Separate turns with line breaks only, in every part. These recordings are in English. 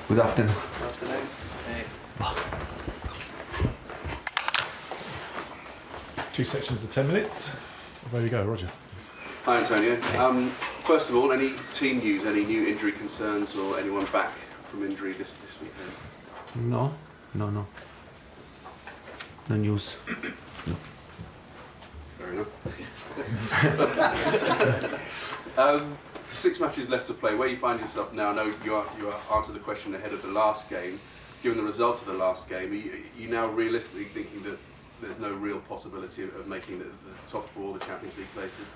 Good afternoon.
Good afternoon. Hey.
2 sections of 10 minutes. Away we go, Roger.
Hi, Antonio. First of all, any team news, any new injury concerns or anyone back from injury this weekend?
No. No news. No.
Fair enough. 6 matches left to play. Where you find yourself now? I know you answered the question ahead of the last game. Given the result of the last game, are you now realistically thinking that there's no real possibility of making the top 4, the Champions League places?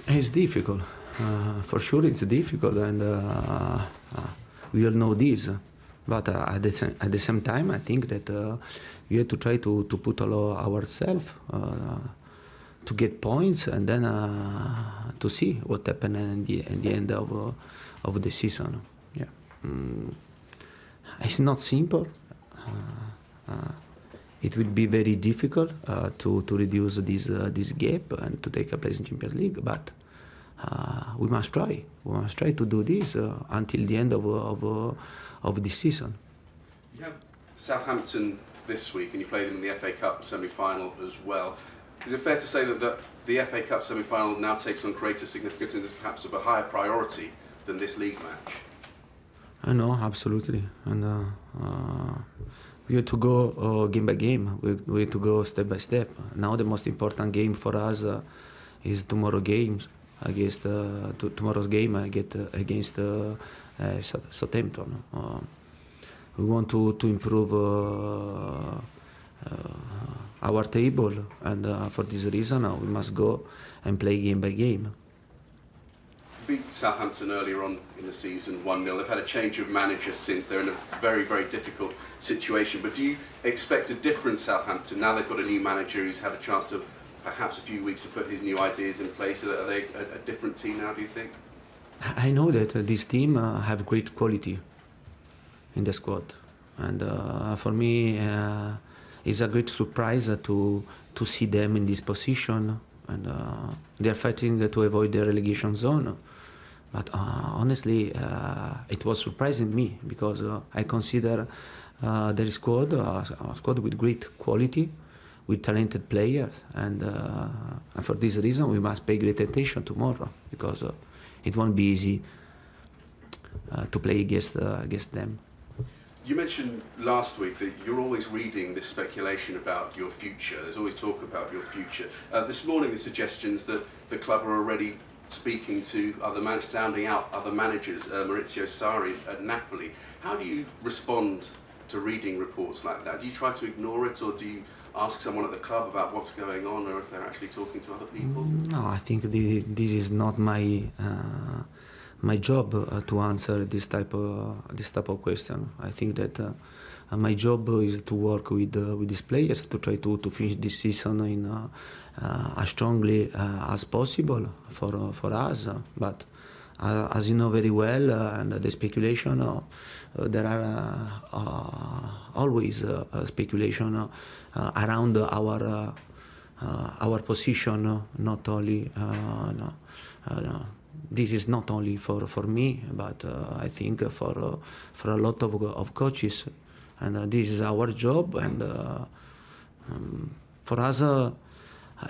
It's difficult. For sure it's difficult, and we all know this. But at the same time, I think that we have to try to put all ourselves to get points, and then to see what happens at the end of the season. Yeah, it's not simple. It will be very difficult to reduce this gap and to take a place in Champions League, but we must try. We must try to do this until the end of this season.
You have Southampton this week, and you play them in the FA Cup semi-final as well. Is it fair to say that the FA Cup semi-final now takes on greater significance and is perhaps of a higher priority than this league match?
I know, absolutely, and we have to go game by game. We have to go step by step. Now the most important game for us is tomorrow's game against Southampton. We want to improve our table, and for this reason we must go and play game by game.
Beat Southampton earlier on in the season 1-0. They've had a change of manager since. They're in a very, very difficult situation. But do you expect a different Southampton? Now they've got a new manager who's had a chance to, perhaps a few weeks, to put his new ideas in place. Are they a different team now, do you think?
I know that this team have great quality in the squad. And for me, it's a great surprise to see them in this position. And they're fighting to avoid the relegation zone. But honestly, it was surprising me because I consider their squad a squad with great quality, with talented players, and for this reason we must pay great attention tomorrow because it won't be easy to play against them.
You mentioned last week that you're always reading this speculation about your future. There's always talk about your future. This morning, the suggestions that the club are already speaking to sounding out other managers, Maurizio Sarri at Napoli. How do you respond to reading reports like that? Do you try to ignore it, or do you ask someone at the club about what's going on, or if they're actually talking to other people?
No, I think this is not my job to answer this type of question. I think that my job is to work with these players to try to finish this season in as strongly as possible for us. But as you know very well, and the speculation, there are always speculation around our position. Not only. This is not only for me, but I think for a lot of coaches, and this is our job. And for us,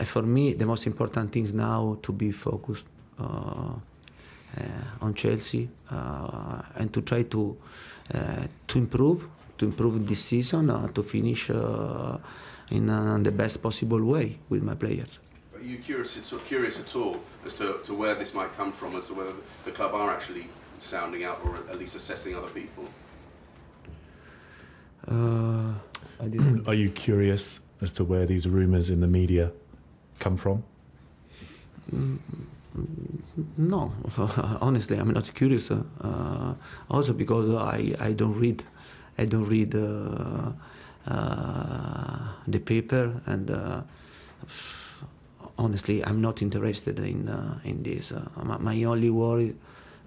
for me, the most important thing is now to be focused on Chelsea and to try to improve this season, to finish in the best possible way with my players.
Are you curious at all as to where this might come from, as to whether the club are actually sounding out or at least assessing other people?
Are you curious as to where these rumours in the media come from?
No, honestly, I'm not curious. Also because I don't read the paper, and honestly, I'm not interested in this. My only worry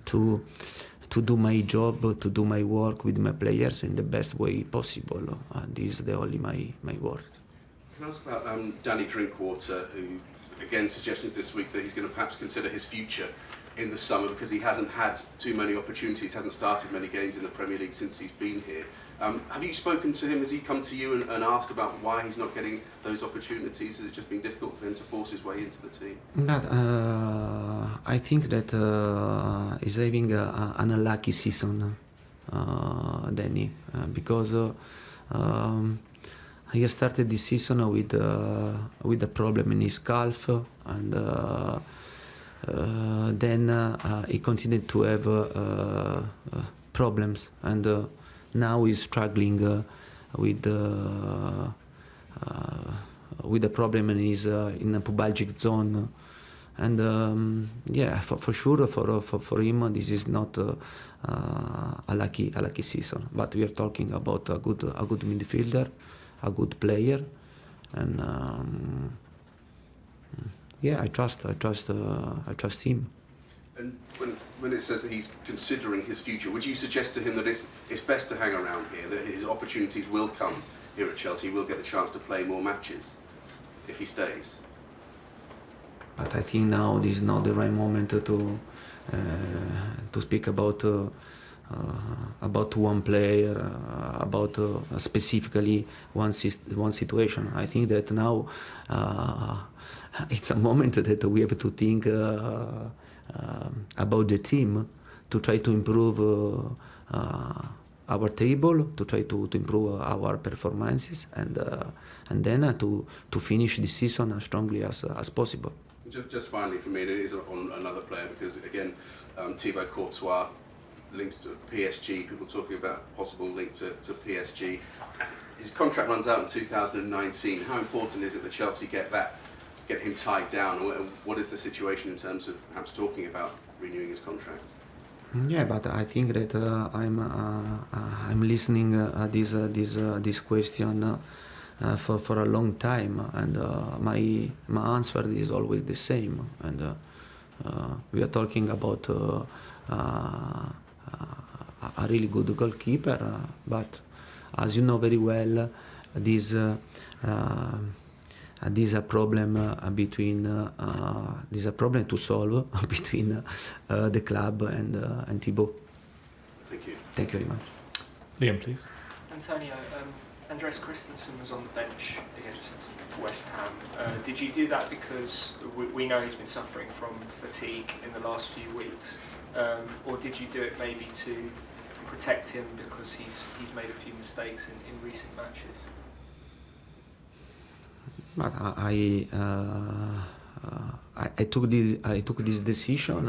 to do my job, to do my work with my players in the best way possible. This is the only my work.
Can I ask about Danny Drinkwater, who again suggestions this week that he's going to perhaps consider his future in the summer because he hasn't had too many opportunities, hasn't started many games in the Premier League since he's been here. Have you spoken to him? Has he come to you and asked about why he's not getting those opportunities? Has it just been difficult for him to force his way into the team?
But I think that he's having an unlucky season, Danny, because he has started this season with a problem in his calf, and then he continued to have problems, and now he's struggling with the problem in his in a pubalgic zone, and yeah, for sure for him this is not a lucky season. But we are talking about a good midfielder, a good player, and yeah, I trust him.
And when it says that he's considering his future, would you suggest to him that it's best to hang around here, that his opportunities will come here at Chelsea, he will get the chance to play more matches if he stays?
But I think now this is not the right moment to speak about one player, about specifically one situation. I think that now it's a moment that we have to think about the team, to try to improve our table, to try to improve our performances, and then to finish the season as strongly as possible.
Just finally for me, and it is on another player, because again, Thibaut Courtois links to PSG, people talking about possible link to PSG. His contract runs out in 2019. How important is it that Chelsea get him tied down? What is the situation in terms of perhaps talking about renewing his contract?
Yeah, but I think that I'm listening this question for a long time, and my answer is always the same. And we are talking about a really good goalkeeper, but as you know very well, this is a problem to solve between the club and Thibaut.
Thank you.
Thank you very much.
Liam, please.
Antonio, Andreas Christensen was on the bench against West Ham. Did you do that because we know he's been suffering from fatigue in the last few weeks, or did you do it maybe to protect him because he's made a few mistakes in recent matches?
But I took this decision.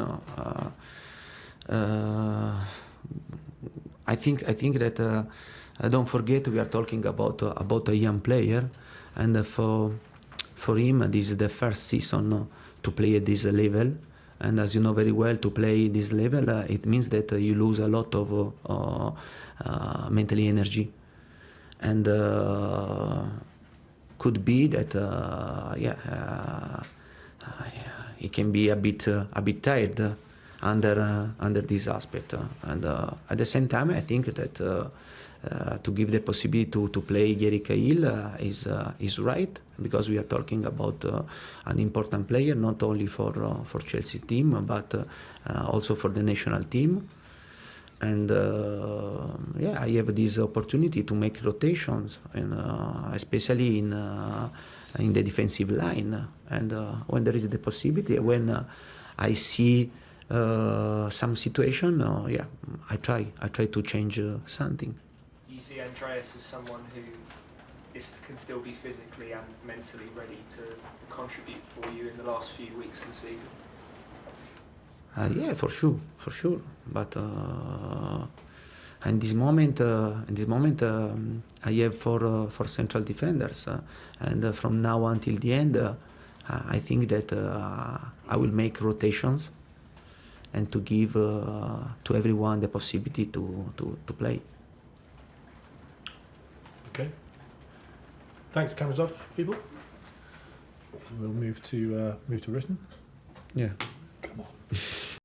I think that don't forget we are talking about a young player, and for him this is the first season to play at this level. And as you know very well, to play this level, it means that you lose a lot of mental energy, and could be that he can be a bit tired under this aspect, and at the same time I think that to give the possibility to play Gary Cahill is right, because we are talking about an important player, not only for Chelsea team but also for the national team. And yeah, I have this opportunity to make rotations, and especially in the defensive line. And when there is the possibility, when I see some situation, yeah, I try to change something.
Do you see Andreas as someone who can still be physically and mentally ready to contribute for you in the last few weeks of the season?
Yeah, for sure. But in this moment, I have four central defenders, and from now until the end, I think that I will make rotations and to give to everyone the possibility to play.
Okay. Thanks. Cameras off, people. We'll move to written.
Yeah.
Come on.